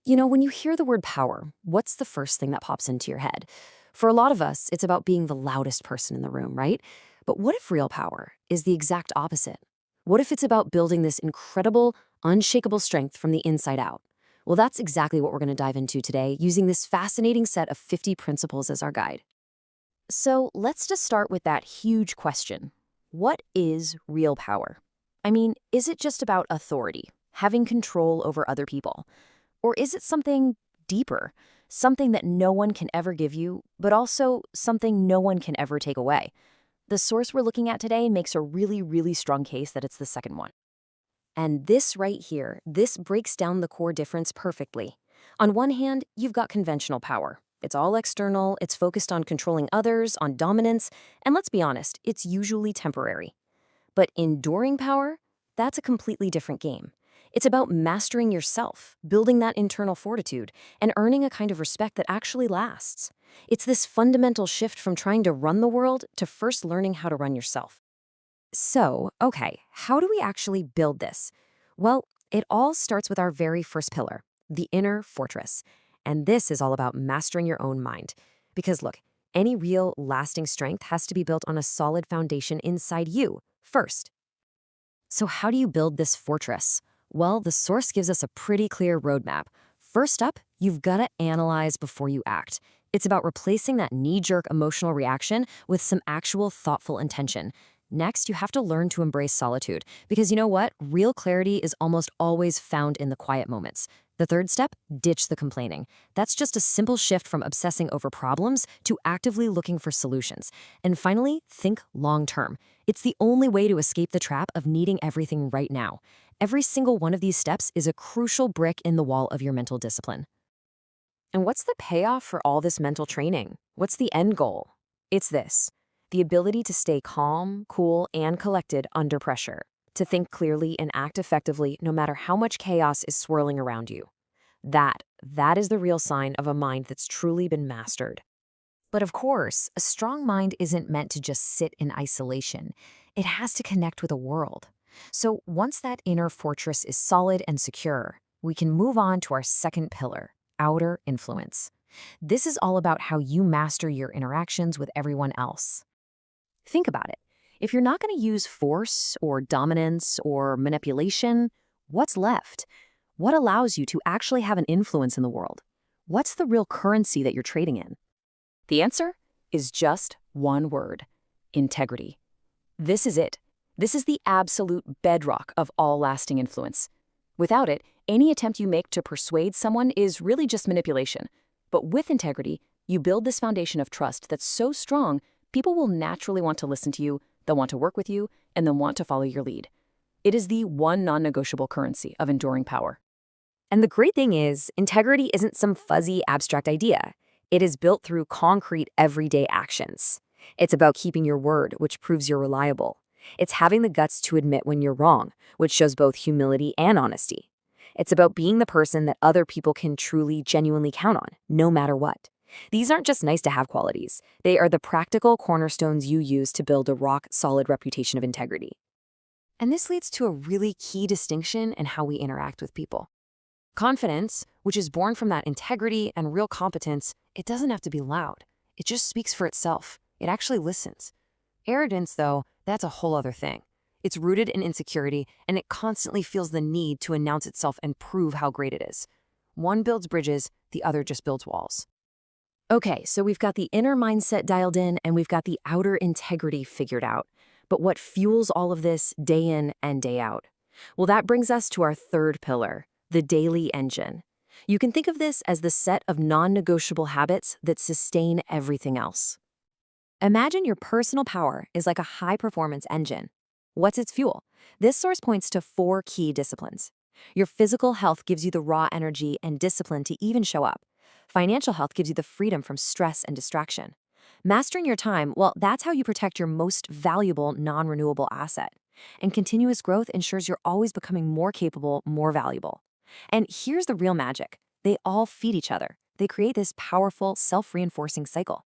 When you hear the word power, what's the first thing that pops into your head? For a lot of us, it's about being the loudest person in the room, right? But what if real power is the exact opposite? What if it's about building this incredible, unshakable strength from the inside out? Well, that's exactly what we're going to dive into today, using this fascinating set of 50 principles as our guide. So let's just start with that huge question. What is real power? I mean, is it just about authority, having control over other people? Or is it something deeper, something that no one can ever give you, but also something no one can ever take away? The source we're looking at today makes a really, really strong case that it's the second one. And this right here, this breaks down the core difference perfectly. On one hand, you've got conventional power. It's all external, it's focused on controlling others, on dominance, and let's be honest, it's usually temporary. But enduring power, that's a completely different game. It's about mastering yourself, building that internal fortitude, and earning a kind of respect that actually lasts. It's this fundamental shift from trying to run the world to first learning how to run yourself. So, okay, how do we actually build this? Well, it all starts with our very first pillar, the inner fortress. And this is all about mastering your own mind. Because look, any real, lasting strength has to be built on a solid foundation inside you first. So, how do you build this fortress? Well, the source gives us a pretty clear roadmap. First up, you've got to analyze before you act. It's about replacing that knee jerk emotional reaction with some actual thoughtful intention. Next, you have to learn to embrace solitude, because you know what? Real clarity is almost always found in the quiet moments. The third step, ditch the complaining. That's just a simple shift from obsessing over problems to actively looking for solutions. And finally, think long term. It's the only way to escape the trap of needing everything right now. Every single one of these steps is a crucial brick in the wall of your mental discipline. And what's the payoff for all this mental training? What's the end goal? It's this: the ability to stay calm, cool, and collected under pressure, to think clearly and act effectively no matter how much chaos is swirling around you. That is the real sign of a mind that's truly been mastered. But of course, a strong mind isn't meant to just sit in isolation. It has to connect with the world. So once that inner fortress is solid and secure, we can move on to our second pillar, outer influence. This is all about how you master your interactions with everyone else. Think about it. If you're not going to use force or dominance or manipulation, what's left? What allows you to actually have an influence in the world? What's the real currency that you're trading in? The answer is just one word: integrity. This is it. This is the absolute bedrock of all lasting influence. Without it, any attempt you make to persuade someone is really just manipulation. But with integrity, you build this foundation of trust that's so strong, people will naturally want to listen to you, they'll want to work with you, and they'll want to follow your lead. It is the one non-negotiable currency of enduring power. And the great thing is, integrity isn't some fuzzy, abstract idea. It is built through concrete, everyday actions. It's about keeping your word, which proves you're reliable. It's having the guts to admit when you're wrong, which shows both humility and honesty. It's about being the person that other people can truly, genuinely count on, no matter what. These aren't just nice-to-have qualities. They are the practical cornerstones you use to build a rock-solid reputation of integrity. And this leads to a really key distinction in how we interact with people. Confidence, which is born from that integrity and real competence, it doesn't have to be loud. It just speaks for itself. It actually listens. Arrogance, though, that's a whole other thing. It's rooted in insecurity, and it constantly feels the need to announce itself and prove how great it is. One builds bridges, the other just builds walls. Okay, so we've got the inner mindset dialed in, and we've got the outer integrity figured out. But what fuels all of this day in and day out? Well, that brings us to our third pillar, the daily engine. You can think of this as the set of non-negotiable habits that sustain everything else. Imagine your personal power is like a high-performance engine. What's its fuel? This source points to 4 key disciplines. Your physical health gives you the raw energy and discipline to even show up. Financial health gives you the freedom from stress and distraction. Mastering your time, well, that's how you protect your most valuable non-renewable asset. And continuous growth ensures you're always becoming more capable, more valuable. And here's the real magic. They all feed each other. They create this powerful, self-reinforcing cycle.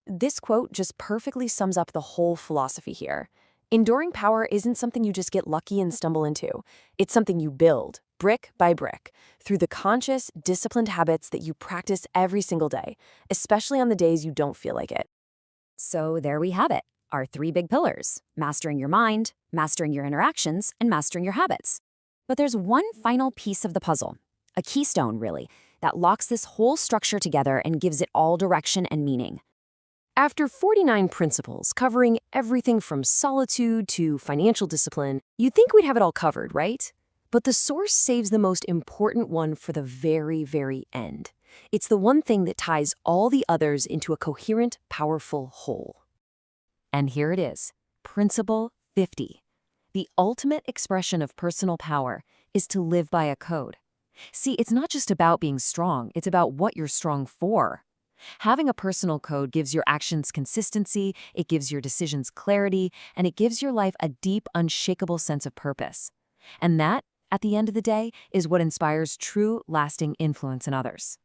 This quote just perfectly sums up the whole philosophy here. Enduring power isn't something you just get lucky and stumble into. It's something you build, brick by brick, through the conscious, disciplined habits that you practice every single day, especially on the days you don't feel like it. So there we have it, our three big pillars: mastering your mind, mastering your interactions, and mastering your habits. But there's one final piece of the puzzle, a keystone, really, that locks this whole structure together and gives it all direction and meaning. After 49 principles covering everything from solitude to financial discipline, you'd think we'd have it all covered, right? But the source saves the most important one for the very, very end. It's the one thing that ties all the others into a coherent, powerful whole. And here it is, Principle 50. The ultimate expression of personal power is to live by a code. See, it's not just about being strong, it's about what you're strong for. Having a personal code gives your actions consistency, it gives your decisions clarity, and it gives your life a deep, unshakable sense of purpose. And that, at the end of the day, is what inspires true, lasting influence in others.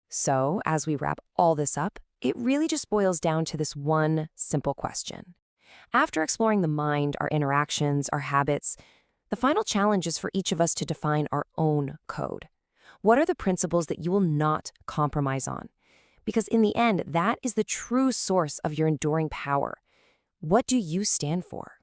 So, as we wrap all this up, it really just boils down to this one simple question. After exploring the mind, our interactions, our habits, the final challenge is for each of us to define our own code. What are the principles that you will not compromise on? Because in the end, that is the true source of your enduring power. What do you stand for?